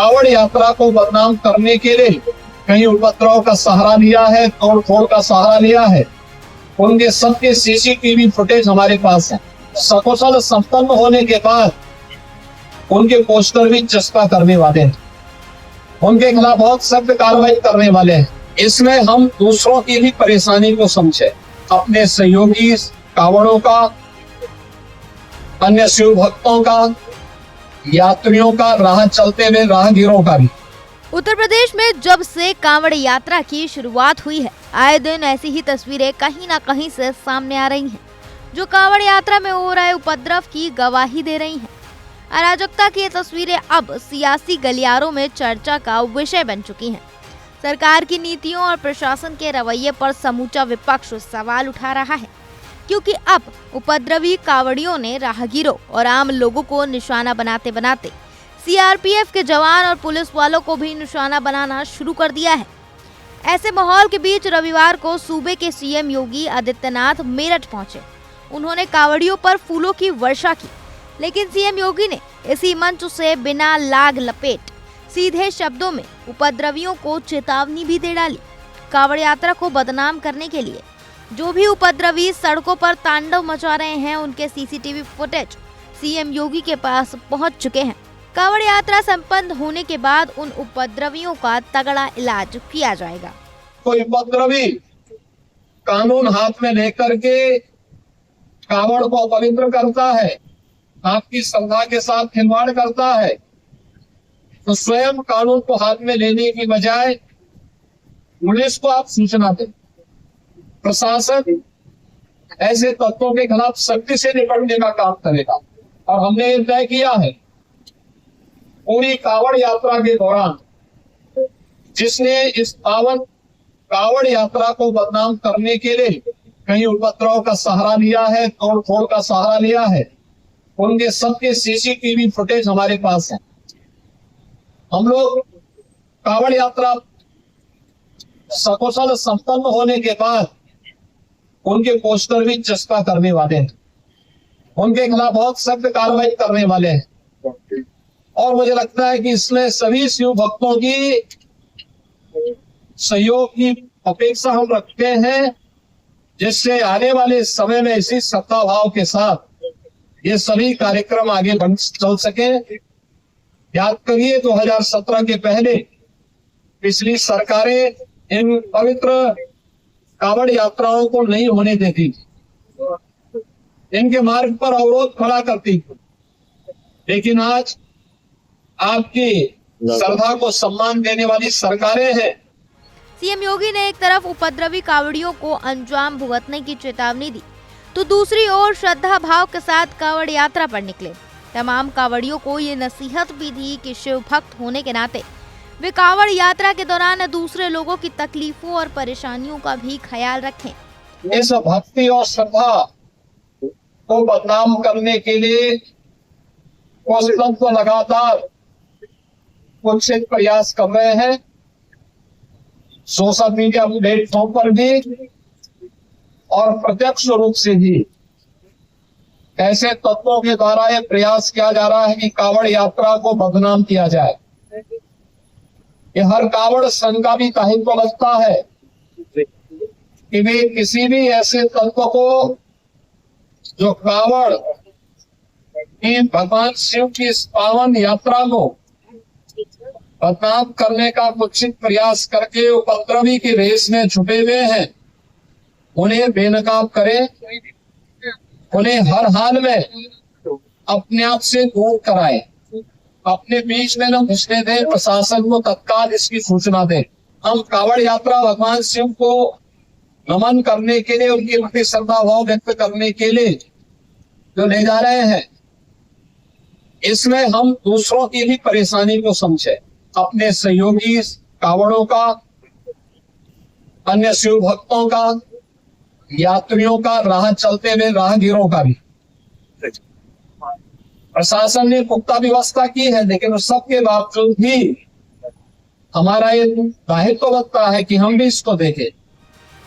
कावड़ यात्रा को बदनाम करने के लिए कहीं उपद्रव का सहारा लिया है, तोड़फोड़ का सहारा लिया है, उनके सबके सीसीटीवी फुटेज हमारे पास है। सकुशल संपन्न होने के बाद उनके पोस्टर भी चस्पा करने वाले हैं, उनके खिलाफ बहुत सख्त कार्रवाई करने वाले हैं। इसमें हम दूसरों की भी परेशानी को समझे, अपने सहयोगी कावड़ों का, अन्य शिव भक्तों का, यात्रियों का, राह चलते हुए राहगीरों का भी। उत्तर प्रदेश में जब से कांवड़ यात्रा की शुरुआत हुई है, आए दिन ऐसी ही तस्वीरें कहीं ना कहीं से सामने आ रही हैं, जो कांवड़ यात्रा में हो रहे उपद्रव की गवाही दे रही हैं। अराजकता की ये तस्वीरें अब सियासी गलियारों में चर्चा का विषय बन चुकी हैं। सरकार की नीतियों और प्रशासन के रवैये पर समूचा विपक्ष सवाल उठा रहा है, क्योंकि अब उपद्रवी कांवड़ियों ने राहगीरों और आम लोगों को निशाना बनाते बनाते सीआरपीएफ के जवान और पुलिस वालों को भी निशाना बनाना शुरू कर दिया है। ऐसे माहौल के बीच रविवार को सूबे के सीएम योगी आदित्यनाथ मेरठ पहुंचे। उन्होंने कांवड़ियों पर फूलों की वर्षा की, लेकिन सीएम योगी ने इसी मंच से बिना लाग लपेट सीधे शब्दों में उपद्रवियों को चेतावनी भी दे डाली। कांवड़ यात्रा को बदनाम करने के लिए जो भी उपद्रवी सड़कों पर तांडव मचा रहे हैं, उनके सीसीटीवी फुटेज सीएम योगी के पास पहुंच चुके हैं। कांवड़ यात्रा संपन्न होने के बाद उन उपद्रवियों का तगड़ा इलाज किया जाएगा। कोई उपद्रवी कानून हाथ में लेकर के कावड़ को अपवित्र करता है, आपकी श्रद्धा के साथ खिलवाड़ करता है, तो स्वयं कानून को हाथ में लेने की बजाय पुलिस को आप सूचना दें। प्रशासन ऐसे तत्वों के खिलाफ सख्ती से निपटने का काम करेगा। और हमने ये तय किया है, पूरी कावड़ यात्रा के दौरान जिसने इस पावन कावड़ यात्रा को बदनाम करने के लिए कहीं उपद्रव का सहारा लिया है, तोड़फोड़ का सहारा लिया है, उनके सबके सीसीटीवी फुटेज हमारे पास है। हम लोग कावड़ यात्रा सकुशल संपन्न होने के बाद उनके पोस्टर भी चस्पा करने वाले हैं, उनके खिलाफ बहुत सख्त कार्रवाई करने वाले हैं। और मुझे लगता है कि इसमें सभी शिव भक्तों की सहयोग की अपेक्षा हम रखते हैं, जिससे आने वाले समय में इसी सत्ता भाव के साथ ये सभी कार्यक्रम आगे बढ़ चल सके। याद करिए 2017 के पहले पिछली सरकारें इन पवित्र कावड़ यात्राओं को नहीं होने देती थी, इनके मार्ग पर अवरोध खड़ा करती थी। लेकिन आज आपकी श्रद्धा को सम्मान देने वाली सरकारें हैं। सीएम योगी ने एक तरफ उपद्रवी कांवड़ियों को अंजाम भुगतने की चेतावनी दी, तो दूसरी ओर श्रद्धा भाव के साथ कांवड़ यात्रा पर निकले। तमाम कांवड़ियों को ये नसीहत भी दी कि शिव भक्त होने के नाते वे कांवड़ यात्रा के दौरान दूसरे लोगों की तकलीफों और परेशानियों का भी ख्याल रखें। इस भक्ति और श्रद्धा को बदनाम करने के लिए कुछ तत्व लगातार कुत्सित प्रयास कर रहे हैं, सोशल मीडिया प्लेटफॉर्म पर भी और प्रत्यक्ष रूप से भी ऐसे तत्वों के द्वारा यह प्रयास किया जा रहा है कि कावड़ यात्रा को बदनाम किया जाए। ये हर कावड़ संघ का भी दायित्व लगता है कि वे किसी भी ऐसे तत्व को जो कावड़ भगवान शिव की इस पावन यात्रा को बदनाम करने का कुत्सित प्रयास करके उपद्रवी की रेस में छुपे हुए हैं, उन्हें बेनकाब करें, उन्हें हर हाल में अपने आप से दूर कराएं, अपने बीच में न घुसने दें, प्रशासन को तत्काल इसकी सूचना दें। हम कावड़ यात्रा भगवान शिव को नमन करने के लिए, उनके प्रति श्रद्धा भाव व्यक्त करने के लिए जो ले जा रहे हैं, इसमें हम दूसरों की भी परेशानी को समझे, अपने सहयोगी कावड़ों का, अन्य शिव भक्तों का, यात्रियों का, राह चलते हुए राहगीरों का भी। प्रशासन ने पुख्ता व्यवस्था की है, लेकिन उस सब के बावजूद भी हमारा ये दायित्व बनता है कि हम भी इसको देखें।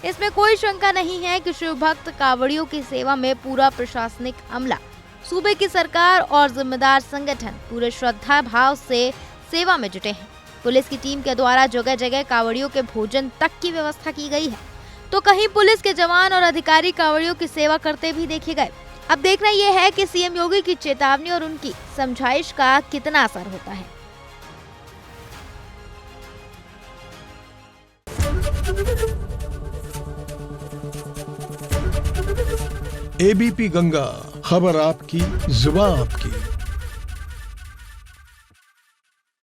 इसमें कोई शंका नहीं है कि शिव भक्त कांवड़ियों की सेवा में पूरा प्रशासनिक अमला, सूबे की सरकार और जिम्मेदार संगठन पूरे श्रद्धा भाव से सेवा में जुटे हैं। पुलिस की टीम के द्वारा जगह जगह कांवड़ियों के भोजन तक की व्यवस्था की गई है, तो कहीं पुलिस के जवान और अधिकारी कांवड़ियों की सेवा करते भी देखे गए। अब देखना यह है कि सीएम योगी की चेतावनी और उनकी समझाइश का कितना असर होता है। एबीपी गंगा, खबर आपकी, जुबान आपकी।